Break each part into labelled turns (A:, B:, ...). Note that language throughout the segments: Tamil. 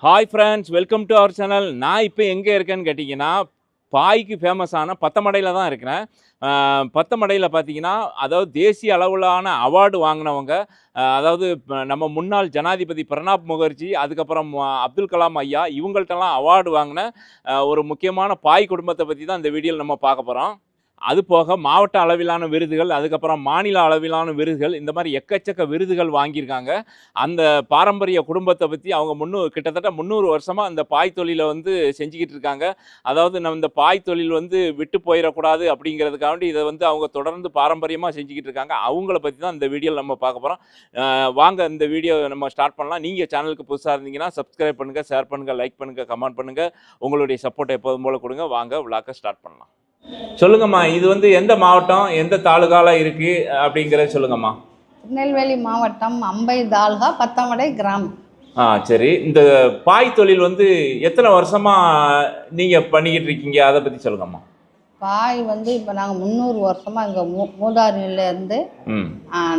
A: Hi friends, welcome to our channel. நான் இப்போ எங்கே இருக்கேன்னு கேட்டிங்கன்னா, பாய்க்கு ஃபேமஸான பத்தமடையில் தான் இருக்கிறேன். பத்தமடையில் பார்த்தீங்கன்னா, அதாவது தேசிய அளவிலான அவார்டு வாங்கினவங்க, அதாவது நம்ம முன்னாள் ஜனாதிபதி பிரணாப் முகர்ஜி, அதுக்கப்புறம் அப்துல் கலாம் ஐயா, இவங்கள்ட்டலாம் அவார்டு வாங்கின ஒரு முக்கியமான பாய் குடும்பத்தை பற்றி தான் இந்த வீடியோவில் நம்ம பார்க்க போகிறோம். அது போக மாவட்ட அளவிலான விருதுகள், அதுக்கப்புறம் மாநில அளவிலான விருதுகள், இந்த மாதிரி எக்கச்சக்க விருதுகள் வாங்கியிருக்காங்க. அந்த பாரம்பரிய குடும்பத்தை பற்றி அவங்க கிட்டத்தட்ட 300 வருஷமாக அந்த பாய் தொழிலை வந்து செஞ்சுக்கிட்டு இருக்காங்க. அதாவது நம்ம இந்த பாய் தொழில் வந்து விட்டு போயிடக்கூடாது அப்படிங்கிறதுக்காண்டி இதை வந்து அவங்க தொடர்ந்து பாரம்பரியமாக செஞ்சுக்கிட்டு இருக்காங்க. அவங்கள பற்றி தான் இந்த வீடியோவில் நம்ம பார்க்க போகிறோம். வாங்க இந்த வீடியோ நம்ம ஸ்டார்ட் பண்ணலாம். நீங்கள் சேனலுக்கு புதுசாக இருந்தீங்கன்னா சப்ஸ்கிரைப் பண்ணுங்கள், ஷேர் பண்ணுங்கள், லைக் பண்ணுங்கள், கமெண்ட் பண்ணுங்கள். உங்களுடைய சப்போர்ட்டை எப்போதும் போல் கொடுங்க. வாங்க விழாக்க ஸ்டார்ட் பண்ணலாம். சொல்லுங்கம்மா, இது வந்து எந்த மாவட்டம், எந்த தாலுகால இருக்கு அப்படிங்கிறத சொல்லுங்கம்மா.
B: திருநெல்வேலி மாவட்டம் அம்பை தாலுகா பத்தமடை கிராமம்.
A: சரி. இந்த பாய் தொழில் வந்து எத்தனை வருஷமா நீங்க பண்ணிக்கிட்டு இருக்கீங்க, அதை பத்தி சொல்லுங்கம்மா.
B: பாய் வந்து இப்போ நாங்கள் 300 வருஷமாக எங்கள் மூதாரியிலேருந்து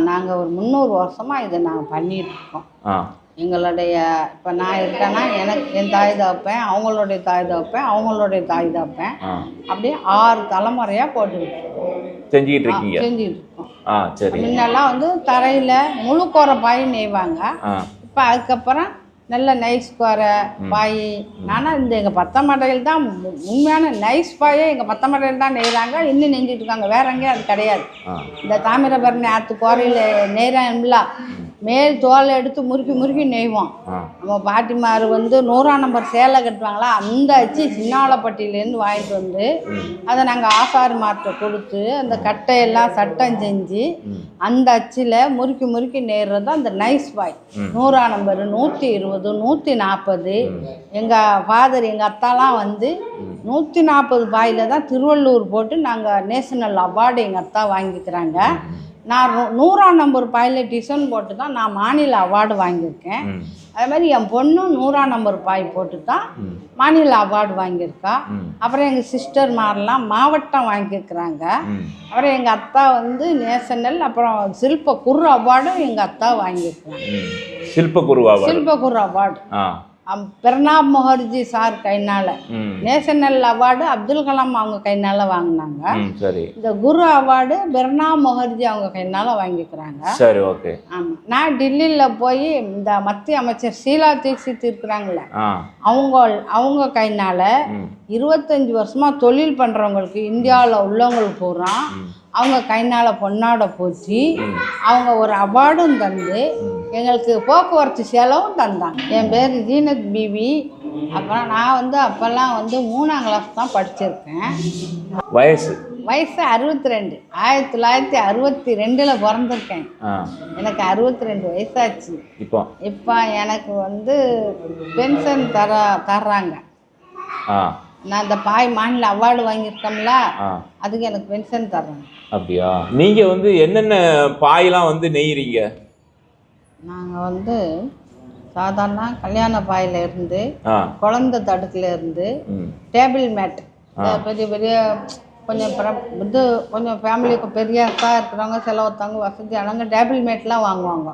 B: நாங்கள் ஒரு 300 வருஷமாக இதை நாங்கள் பண்ணிகிட்டு இருக்கோம். எங்களுடைய இப்போ நான் இருக்கேன்னா எனக்கு என் தாய் தகப்பேன், அவங்களுடைய தாய் தகப்பேன், அவங்களுடைய தாய் தகப்பேன், அப்படியே 6 தலைமுறையாக
A: செஞ்சுக்கிட்டு இருக்கீங்க.
B: செஞ்சுக்கிட்டு இருக்கோம். முன்னெல்லாம் வந்து தரையில் முழுக்கோரை பாய் நெய்வாங்க. இப்போ அதுக்கப்புறம் நல்ல நைஸ் கோரை பாய். ஆனால் இந்த எங்கள் பத்தமடையில் தான் உண்மையான நைஸ் பாயே எங்கள் பத்தமடையில் தான் நெய்கிறாங்க, இன்னும் நெஞ்சிட்டு இருக்காங்க. வேற எங்கேயும் அது கிடையாது. இந்த தாமிரபரணி ஆற்று கோரையில் நெய்றாங்களா, மேல் தோலை எடுத்து முறுக்கி முறுக்கி நெய்வோம். நம்ம பாட்டிமார் வந்து 100ஆம் நம்பர் சேலை கட்டுவாங்களா, அந்த அச்சு சின்னாவளப்பட்டியிலேருந்து வாங்கிட்டு வந்து அதை நாங்கள் ஆசாரி மார்ட்ட கொடுத்து அந்த கட்டையெல்லாம் சட்டம் செஞ்சு அந்த அச்சில் முறுக்கி முறுக்கி நெய்றது தான் அந்த நைஸ் பாய். 100ஆம் நம்பர், 120, 140. எங்கள் ஃபாதர் எங்கள் அத்தாலாம் வந்து 140 பாயில் தான் திருவள்ளூர் போட்டு நாங்கள் நேஷனல் அவார்டு எங்கள் அத்தா வாங்கிக்கிறாங்க. நான் 100ஆம் நம்பர் பாயில் டிசைன் போட்டு தான் நான் மாநில அவார்டு வாங்கியிருக்கேன். அதே மாதிரி என் பொண்ணும் 100ஆம் நம்பர் பாய் போட்டு தான் மாநில அவார்டு வாங்கியிருக்கா. அப்புறம் எங்கள் சிஸ்டர் மாரெலாம் மாவட்டம் வாங்கியிருக்கிறாங்க. அப்புறம் எங்கள் அத்தா வந்து நேஷனல், அப்புறம் சில்பகுரு அவார்டும் எங்கள் அத்தா வாங்கியிருக்காங்க. சில்பகுரு அவார்டு பிரணாப் முகர்ஜி சார் கைனால, நேஷனல் அவார்டு அப்துல் கலாம் அவங்க கைனால வாங்கினாங்க. இந்த குரு அவார்டு பிரணாப் முகர்ஜி அவங்க கைனால வாங்கிக்கிறாங்க.
A: சரி, ஓகே.
B: ஆமாம். நான் டெல்லியில் போய் இந்த மத்திய அமைச்சர் ஷீலா தீட்சித் இருக்கிறாங்களே, அவங்க கைனால 25 வருஷமாக தொழில் பண்ணுறவங்களுக்கு, இந்தியாவில் உள்ளவங்களுக்கு பூரா அவங்க கைனால் பொன்னாடை போச்சு. அவங்க ஒரு அவார்டும் தந்து எங்களுக்கு போக்குவரத்து செலவும் தந்தாங்க. என் பேர் ஜீனத் பிபி. அப்புறம் நான் வந்து அப்போல்லாம் வந்து 3ஆம் கிளாஸ் தான் படிச்சிருக்கேன். வயசு 62. 1962 பிறந்திருக்கேன். எனக்கு 62 வயசாச்சு. இப்போ எனக்கு வந்து பென்ஷன் தர்றாங்க. நான் இந்த பாய் மாநில அவார்டு வாங்கியிருக்கோம்ல, அதுக்கு எனக்கு பென்ஷன் தர்றாங்க.
A: அப்படியா? நீங்கள் வந்து என்னென்ன பாயெலாம் வந்து நெய்கிறீங்க?
B: நாங்கள் வந்து சாதாரண கல்யாண பாயில் இருந்து, குழந்தை தடுக்கில் இருந்து, டேபிள் மேட், பெரிய பெரிய கொஞ்சம் ஃபேமிலிக்கு பெரியக்கா இருக்கிறவங்க, சில ஒருத்தவங்க வசதியானவங்க டேபிள் மேட்லாம் வாங்குவாங்க.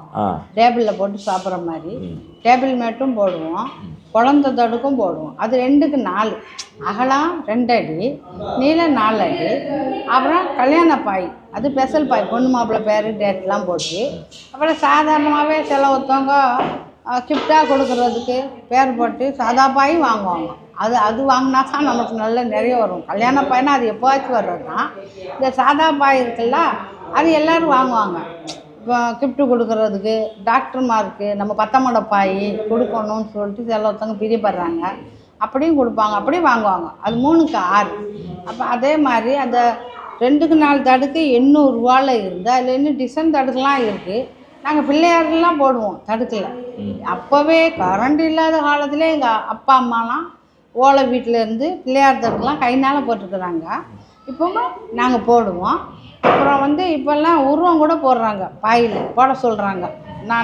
B: டேபிளில் போட்டு சாப்பிட்ற மாதிரி டேபிள் மேட்டும் போடுவோம், குழந்தை தடுக்கும் போடுவோம். அது 2க்கு 4, அகலம் 2 அடி, நீளம் 4 அடி. அப்புறம் கல்யாண பாய், அது ஸ்பெஷல் பாய், பொண்ணு மாப்பிள்ளை பேர் டேட்லாம் போட்டு. அப்புறம் சாதாரணமாகவே சில ஒருத்தவங்க கிஃப்டாக கொடுக்குறதுக்கு பேர் போட்டு சாதா பாய் வாங்குவாங்க. அது வாங்கினா தான் நமக்கு நல்ல நிறைய வரும். கல்யாண பாய்னா அது எப்போவாச்சும் வர்றது தான். இந்த சாதா பாய் இருக்குல்ல, அது எல்லோரும் வாங்குவாங்க. இப்போ கிஃப்ட்டு கொடுக்குறதுக்கு டாக்டர்மாருக்கு நம்ம பத்தமடை பாய் கொடுக்கணும்னு சொல்லிட்டு சில ஒருத்தவங்க பிரியப்படுறாங்க, அப்படியும் கொடுப்பாங்க, அப்படியும் வாங்குவாங்க. அது 3க்கு 6. அப்போ அதே மாதிரி அந்த 2க்கு 4 தடுக்கு 800 ரூபாயில் இருந்து அதில் இன்னும் டிசைன் தடுக்கெலாம் இருக்குது. நாங்கள் பிள்ளையாரெலாம் போடுவோம் தடுக்கில். அப்போவே கரண்ட் இல்லாத காலத்தில் எங்கள் அப்பா அம்மாலாம் ஓலை வீட்டிலேருந்து பிள்ளையார் தடுக்கெலாம் கைனால் போட்டுக்கிறாங்க. இப்போவும் நாங்கள் போடுவோம். அப்புறம் வந்து இப்போல்லாம் உருவம் கூட போடுறாங்க, பாயில் போட சொல்கிறாங்க.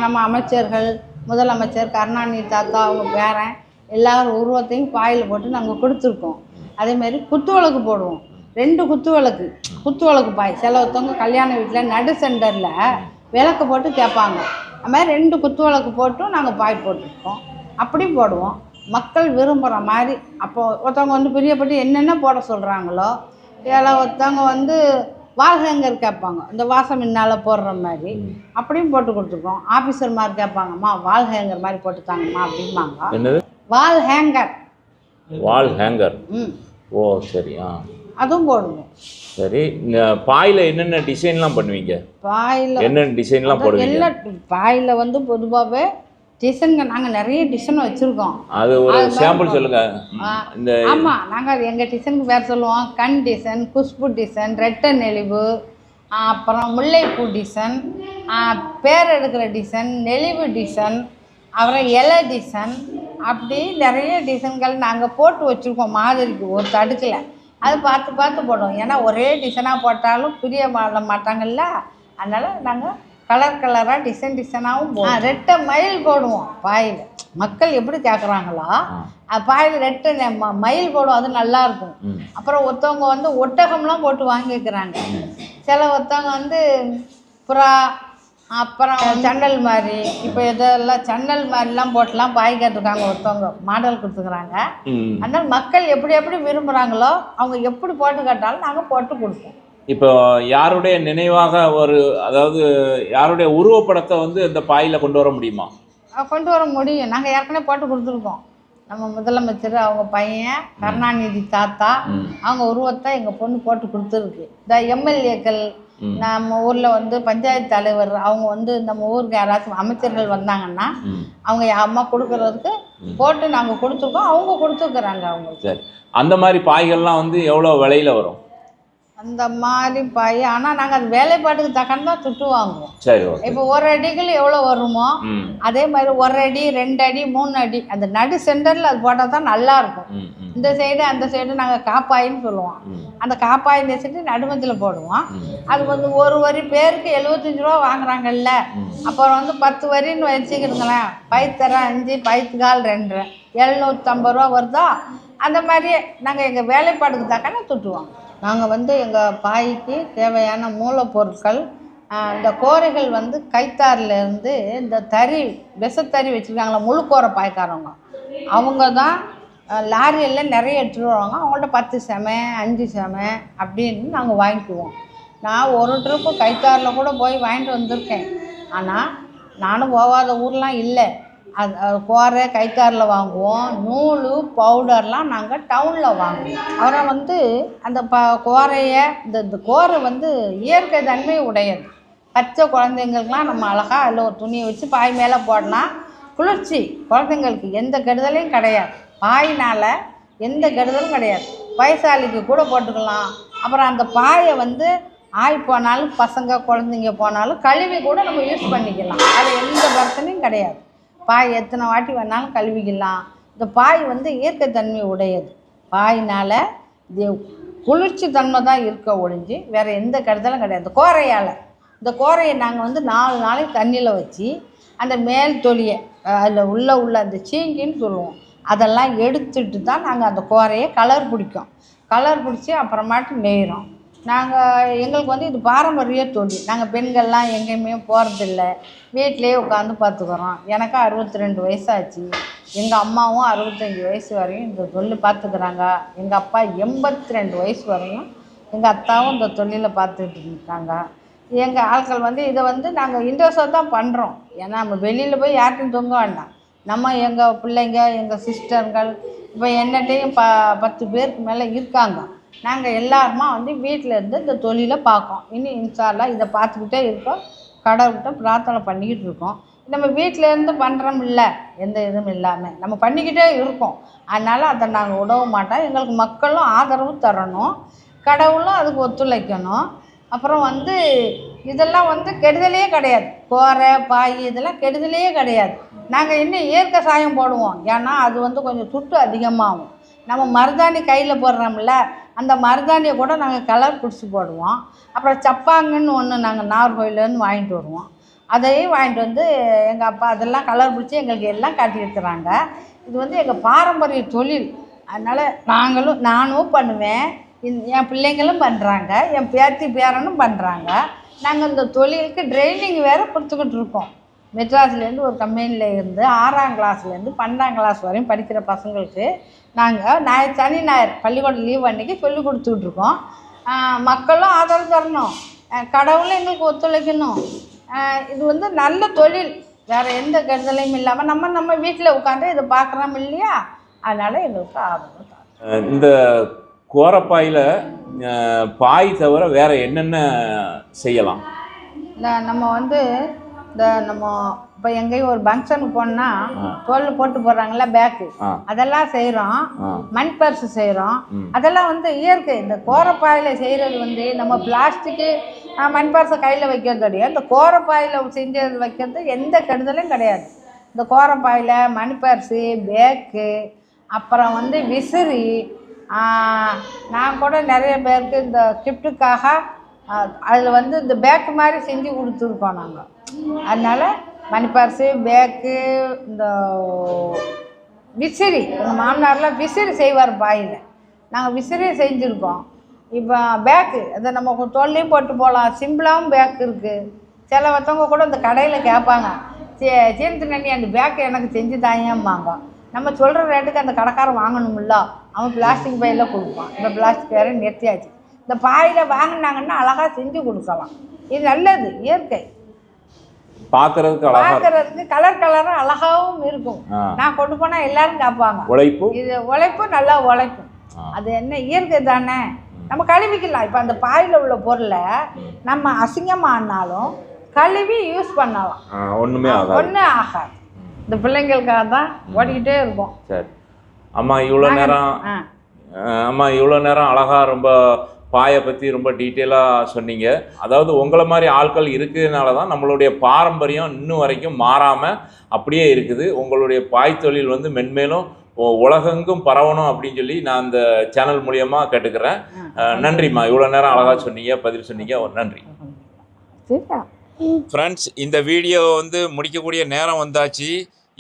B: நம்ம அமைச்சர்கள், முதலமைச்சர் கருணாநிதி தாத்தா, அவங்க பேரன் எல்லோரும் உருவத்தையும் பாயில் போட்டு நாங்கள் கொடுத்துருக்கோம். அதேமாரி குத்துவிளக்கு போடுவோம். 2 குத்துவிளக்கு பாய். சில ஒருத்தவங்க கல்யாண வீட்டில் நடு சென்டரில் விளக்கு போட்டு கேட்பாங்க. அது மாதிரி 2 குத்துவிளக்கு போட்டும் நாங்கள் பாய் போட்டிருக்கோம். அப்படி போடுவோம். மக்கள் விரும்புகிற மாதிரி. அப்போது ஒருத்தவங்க வந்து பிரியப்பட்டு என்னென்ன போட சொல்கிறாங்களோ, இதில் ஒருத்தவங்க வந்து வால் ஹேங்கர் கேட்பாங்க, இந்த வாசம் முன்னால் போடுற மாதிரி, அப்படியும் போட்டு கொடுத்துருக்கோம். ஆஃபீஸர் மாதிரி கேட்பாங்கம்மா வால் ஹேங்கர் மாதிரி போட்டு தாங்கம்மா அப்படிம்பாங்க.
A: என்னது
B: வால் ஹேங்கர்?
A: வால் ஹேங்கர். ஓ சரி.
B: அதுவும் போடுவோம்.
A: சரி. இந்த பாயில் என்னென்ன டிசைன்லாம் பண்ணுவீங்க?
B: பாயில்
A: என்னென்ன டிசைன்லாம் போடுவீங்க?
B: எல்லா பாயில் வந்து பொதுவாகவே டிசைனுங்க நாங்கள் நிறைய டிசைன் வச்சுருக்கோம்.
A: அது ஒரு சாம்பிள் சொல்லுங்க. இந்த
B: ஆமாம், நாங்கள் அது எங்கள் டிசைனுக்கு வேறு சொல்லுவோம். கண் டிசைன், குஷ்பு டிசைன், ரெட்டை நெளிவு, அப்புறம் முல்லைப்பூ டிசைன், பேர் எடுக்கிற டிசைன், நெளிவு டிசைன், அப்புறம் இலை டிசைன், அப்படி நிறைய டிசைன்கள் நாங்கள் போட்டு வச்சுருக்கோம். மாதிரிக்கு ஒரு தடுக்கில் அது பார்த்து பார்த்து போடுவோம். ஏன்னா ஒரே டிசைனாக போட்டாலும் பிரிய மாட்டாங்கல்ல, அதனால் நாங்கள் கலர் கலராக டிசைனாகவும் போடுவோம். ரெட்டை மயில் போடுவோம் பாயில். மக்கள் எப்படி கேட்குறாங்களோ பாயில் ரெட்டை மயில் போடுவோம், அது நல்லாயிருக்கும். அப்புறம் ஒருத்தவங்க வந்து ஒட்டகம்லாம் போட்டு வாங்கிக்கிறாங்க. சில ஒருத்தவங்க வந்து புறா, அப்புறம் சன்னல் மாதிரி, இப்போ இதெல்லாம் சன்னல் மாதிரிலாம் போட்டுலாம் பாய் கேட்டுருக்காங்க, ஒருத்தவங்க மாடல் கொடுத்துக்கிறாங்க. அதனால் மக்கள் எப்படி எப்படி விரும்புகிறாங்களோ அவங்க எப்படி போட்டு கேட்டாலும் நாங்கள் போட்டு கொடுப்போம்.
A: இப்போ யாருடைய நினைவாக ஒரு, அதாவது யாருடைய உருவப்படத்தை வந்து இந்த பாயில் கொண்டு வர முடியுமா?
B: கொண்டு வர முடியும். நாங்கள் ஏற்கனவே போட்டு கொடுத்துருக்கோம். நம்ம முதலமைச்சர், அவங்க பையன் கருணாநிதி தாத்தா, அவங்க உருவத்தை எங்கள் பொண்ணு போட்டு கொடுத்துருக்கு. இந்த எம்எல்ஏக்கள், நம்ம ஊரில் வந்து பஞ்சாயத்து தலைவர், அவங்க வந்து நம்ம ஊருக்கு யாராச்சும் அமைச்சர்கள் வந்தாங்கன்னா அவங்க அம்மா கொடுக்கறதுக்கு போட்டு நாங்கள் கொடுத்துருக்கோம். அவங்க கொடுத்துருக்குறாங்க. அவங்க
A: சரி. அந்த மாதிரி பாய்கள்லாம் வந்து எவ்வளோ விலையில் வரும்?
B: அந்த மாதிரி பாய், ஆனால் நாங்கள் அது வேலைப்பாட்டுக்கு தக்கன்னு தான் துட்டு வாங்குவோம்.
A: சரி.
B: இப்போ ஒரு அடிகள் எவ்வளோ வருமோ அதே மாதிரி 1 அடி 2 அடி 3 அடி அந்த நடு சென்டரில் அது போட்டால் தான் நல்லாயிருக்கும். இந்த சைடு அந்த சைடு நாங்கள் காப்பாயின்னு சொல்லுவோம். அந்த காப்பாய் நெசிட்டு நடுமத்தில் போடுவோம். அது வந்து ஒரு வரி பேருக்கு 75 ரூபா வாங்குறாங்கல்ல. அப்புறம் வந்து 10 வரின்னு வச்சுக்கிடுங்களேன், பைத்தர 5, பைத்துக்கால் 2, 750 ரூபா வருதா. அந்த மாதிரியே நாங்கள் எங்கள் வேலைப்பாட்டுக்கு தக்கன்னு துட்டுவோம். நாங்கள் வந்து எங்கள் பாய்க்கு தேவையான மூலப்பொருட்கள், இந்த கோரைகள் வந்து கைத்தாரிலேருந்து இந்த தறி விசத்தறி வச்சுருக்காங்களா முழு கோரை பாய்க்காரவங்க, அவங்க தான் லாரியெல்லாம் நிறைய எடுத்துகிட்டு வருவாங்க. அவங்கள்ட்ட 10 செமை 5 செமை அப்படின்னு நாங்கள் வாங்கிக்குவோம். நான் ஒரு ட்ரிப்பு கைத்தாரில் கூட போய் வாங்கிட்டு வந்திருக்கேன். ஆனால் நானும் போகாத ஊர்லாம் இல்லை. அது கோரை கைத்தாரில் வாங்குவோம். நூல் பவுடர்லாம் நாங்கள் டவுனில் வாங்குவோம். அப்புறம் வந்து அந்த கோரையை இந்த கோரை வந்து இயற்கை தன்மை உடையது. பச்சை குழந்தைங்களுக்குலாம் நம்ம அழகாக அதில் ஒரு துணியை வச்சு பாய் மேலே போடலாம். குளிர்ச்சி, குழந்தைங்களுக்கு எந்த கெடுதலையும் கிடையாது. பாயினால் எந்த கெடுதலும் கிடையாது. வயசாளிக்கு கூட போட்டுக்கலாம். அப்புறம் அந்த பாயை வந்து ஆய் போனாலும் பசங்க குழந்தைங்க போனாலும் கழுவி கூட நம்ம யூஸ் பண்ணிக்கலாம். அது எந்த பிரச்சனையும் கிடையாது. பாய் எத்தனை வாட்டி வேணாலும் கழுவிக்கலாம். இந்த பாய் வந்து இயற்கை தன்மை உடையது. பாயினால் இது குளிர்ச்சி தன்மை தான் இருக்க ஒழிஞ்சு வேறு எந்த கெடுதலும் கிடையாது. கோரையால் இந்த கோரையை நாங்கள் வந்து 4 நாளைக்கு தண்ணியில் வச்சு அந்த மேல் தொலியை அதில் உள்ள அந்த சீங்கின்னு சொல்லுவோம், அதெல்லாம் எடுத்துட்டு தான் நாங்கள் அந்த கோரையை கலர் பிடிக்கும். கலர் பிடிச்சி அப்புறமாட்டு நெய்கிறோம். எங்களுக்கு வந்து இது பாரம்பரிய தொழில். நாங்கள் பெண்கள்லாம் எங்கேயுமே போகிறதில்ல, வீட்டிலே உட்காந்து பார்த்துக்குறோம். எனக்கு 62 வயசாச்சு. எங்கள் அம்மாவும் 65 வயசு வரையும் இந்த தொழில் பார்த்துக்கிறாங்க. எங்கள் அப்பா 82 வயசு வரையும் எங்கள் அத்தாவும் இந்த தொழிலை பார்த்துக்கிட்டு இருக்காங்க. எங்கள் ஆட்கள் வந்து இதை வந்து நாங்கள் இன்ட்ரெஸ்டாக தான் பண்ணுறோம். ஏன்னா நம்ம வெளியில் போய் யார்ட்டையும் தொங்க வேண்டாம். நம்ம எங்கள் பிள்ளைங்க, எங்கள் சிஸ்டர்கள், இப்போ என்னட்டையும் 10 பேருக்கு மேலே இருக்காங்க. நாங்கள் எல்லாருமா வந்து வீட்டில் இருந்து இந்த தொழிலை பார்க்கோம். இன்னும் இன்ஷால்லா இதை பார்த்துக்கிட்டே இருக்கோம். கடவுள்கிட்ட பிரார்த்தனை பண்ணிக்கிட்டு இருக்கோம். நம்ம வீட்டிலேருந்து பண்ணுறோம் இல்லை, எந்த இதுவும் இல்லாமல் நம்ம பண்ணிக்கிட்டே இருக்கோம். அதனால் அதை நாங்கள் விடவே மாட்டோம். எங்களுக்கு மக்களும் ஆதரவு தரணும், கடவுளும் அதுக்கு ஒத்துழைக்கணும். அப்புறம் வந்து இதெல்லாம் வந்து கெடுதலே கிடையாது. கோரை பாய் இதெல்லாம் கெடுதலே கிடையாது. நாங்கள் இன்னும் இயற்கை சாயம் போடுவோம். ஏன்னா அது வந்து கொஞ்சம் துட்டு அதிகமாகும். நம்ம மருதாணி கையில் போடுறோம்ல, அந்த மருதாணியை கூட நாங்கள் கலர் பிடிச்சி போடுவோம். அப்புறம் சப்பாங்கன்னு ஒன்று நாங்கள் நாகர்கோயிலேருந்து வாங்கிட்டு வருவோம். அதையும் வாங்கிட்டு வந்து எங்கள் அப்பா அதெல்லாம் கலர் பிடிச்சி எங்களுக்கு எல்லாம் காட்டி வைக்கிறாங்க. இது வந்து எங்கள் பாரம்பரிய தொழில். அதனால் நானும் பண்ணுவேன், என் பிள்ளைங்களும் பண்ணுறாங்க, என் பேத்தி பேரனும் பண்ணுறாங்க. நாங்கள் இந்த தொழிலுக்கு ட்ரைனிங் வேறு கொடுத்துக்கிட்டு இருக்கோம். மெட்ராஸ்லேருந்து ஒரு கம்பெனியில் இருந்து 6ஆம் கிளாஸ்லேருந்து 12ஆம் கிளாஸ் வரையும் படிக்கிற பசங்களுக்கு நாங்கள் சனி ஞாயிறு பள்ளிக்கூடம் லீவ் அன்றைக்கி சொல்லி கொடுத்துட்ருக்கோம். மக்களும் ஆதரவு தரணும், கடவுளும் எங்களுக்கு ஒத்துழைக்கணும். இது வந்து நல்ல தொழில், வேறு எந்த கெடுதலையும் இல்லாமல் நம்ம வீட்டில் உட்காந்து இதை பார்க்குறோம் இல்லையா, அதனால் எங்களுக்கு ஆதரவு தரணும்.
A: இந்த கோரப்பாயில் பாய் தவிர வேறு என்னென்ன செய்யலாம்?
B: நம்ம வந்து நம்ம இப்போ எங்கேயும் ஒரு ஃபங்க்ஷனுக்கு போனால் தோல் போட்டு போடுறாங்களா பேக்கு, அதெல்லாம் செய்கிறோம். மண் பர்ஸு செய்கிறோம். அதெல்லாம் வந்து இயற்கை. இந்த கோரப்பாயில் செய்கிறது வந்து நம்ம பிளாஸ்டிக்கு மண் பர்ஸை கையில் வைக்கிறதோடைய இந்த கோரப்பாயில் செஞ்சது வைக்கிறது எந்த கெடுதலும் கிடையாது. இந்த கோரப்பாயில் மண் பர்ஸு, பேக்கு, அப்புறம் வந்து விசிறி, நான் கூட நிறைய பேருக்கு இந்த கிஃப்ட்டுக்காக அதில் வந்து இந்த பேக்கு மாதிரி செஞ்சு கொடுத்துருக்கோம் நாங்கள். அதனால் மணி பர்ஸு, பேக்கு, இந்த விசிறி, எங்கள் மாமனார்லாம் விசிறி செய்வார் பாயில், நாங்கள் விசிறி செஞ்சுருக்கோம். இப்போ பேக்கு அதை நம்ம தோல்லையும் போட்டு போகலாம், சிம்பிளாகவும் பேக்கு இருக்குது. சிலவத்தவங்க கூட இந்த கடையில் கேட்பாங்க, சீனத்து நண்ணி அந்த பேக்கு எனக்கு செஞ்சு தாயம்பாங்க. நம்ம சொல்கிற ரேட்டுக்கு அந்த கடைக்காரன் வாங்கணும்ல, அவன் பிளாஸ்டிக் பையில் கொடுப்பான். இந்த பிளாஸ்டிக் வேறு நிறுத்தியாச்சு. இந்த பாயில் வாங்கினாங்கன்னா அழகாக செஞ்சு கொடுக்கலாம். இது நல்லது, இயற்கை. பார்க்கறதுக்கு கலராக அழகாகவும் இருக்கும். நான் கொண்டு போனால் எல்லாரும் கேட்பாங்க, இது உழைப்பு நல்லா உழைக்கும். அது என்ன இயற்கை தானே, நம்ம கழுவிக்கலாம். இப்போ அந்த பாயில் உள்ள பொருளை நம்ம அசிங்கமானாலும் கழுவி யூஸ் பண்ணலாம், ஒன்றும் ஆகாது. இந்த பிள்ளைங்களுக்காக தான் ஓடிக்கிட்டே இருக்கும்.
A: சரி அம்மா, இவ்வளோ நேரம் அழகாக ரொம்ப பாயை பற்றி ரொம்ப டீட்டெயிலாக சொன்னீங்க. அதாவது உங்களை மாதிரி ஆட்கள் இருக்கிறதுனால தான் நம்மளுடைய பாரம்பரியம் இன்னும் வரைக்கும் மாறாமல் அப்படியே இருக்குது. உங்களுடைய பாய் தொழில் வந்து மென்மேலும் உலகெங்கும் பரவணும் அப்படின்னு சொல்லி நான் அந்த சேனல் மூலியமாக கேட்டுக்கிறேன். நன்றிம்மா, இவ்வளோ நேரம் அழகாக சொன்னீங்க, பதில் சொன்னீங்க, ஒரு நன்றி. ஃப்ரெண்ட்ஸ், இந்த வீடியோ வந்து முடிக்கக்கூடிய நேரம் வந்தாச்சு.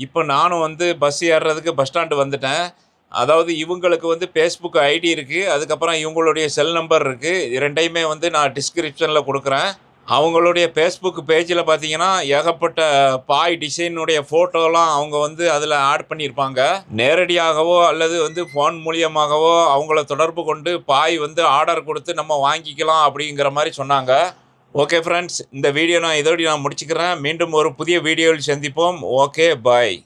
A: இப்போ நானும் வந்து பஸ் ஏறுறதுக்கு பஸ் ஸ்டாண்டு வந்துட்டேன். அதாவது இவங்களுக்கு வந்து ஃபேஸ்புக் ஐடி இருக்குது, அதுக்கப்புறம் இவங்களுடைய செல் நம்பர் இருக்குது. ரெண்டையுமே வந்து நான் டிஸ்கிரிப்ஷனில் கொடுக்குறேன். அவங்களுடைய ஃபேஸ்புக் பேஜில் பார்த்தீங்கன்னா ஏகப்பட்ட பாய் டிசைனுடைய ஃபோட்டோலாம் அவங்க வந்து அதில் ஆட் பண்ணியிருப்பாங்க. நேரடியாகவோ அல்லது வந்து ஃபோன் மூலியமாகவோ அவங்கள தொடர்பு கொண்டு பாய் வந்து ஆர்டர் கொடுத்து நம்ம வாங்கிக்கலாம் அப்படிங்கிற மாதிரி சொன்னாங்க. ஓகே ஃப்ரெண்ட்ஸ், இந்த வீடியோ நான் இதோடு முடிச்சுக்கிறேன். மீண்டும் ஒரு புதிய வீடியோவில் சந்திப்போம். ஓகே, பாய்.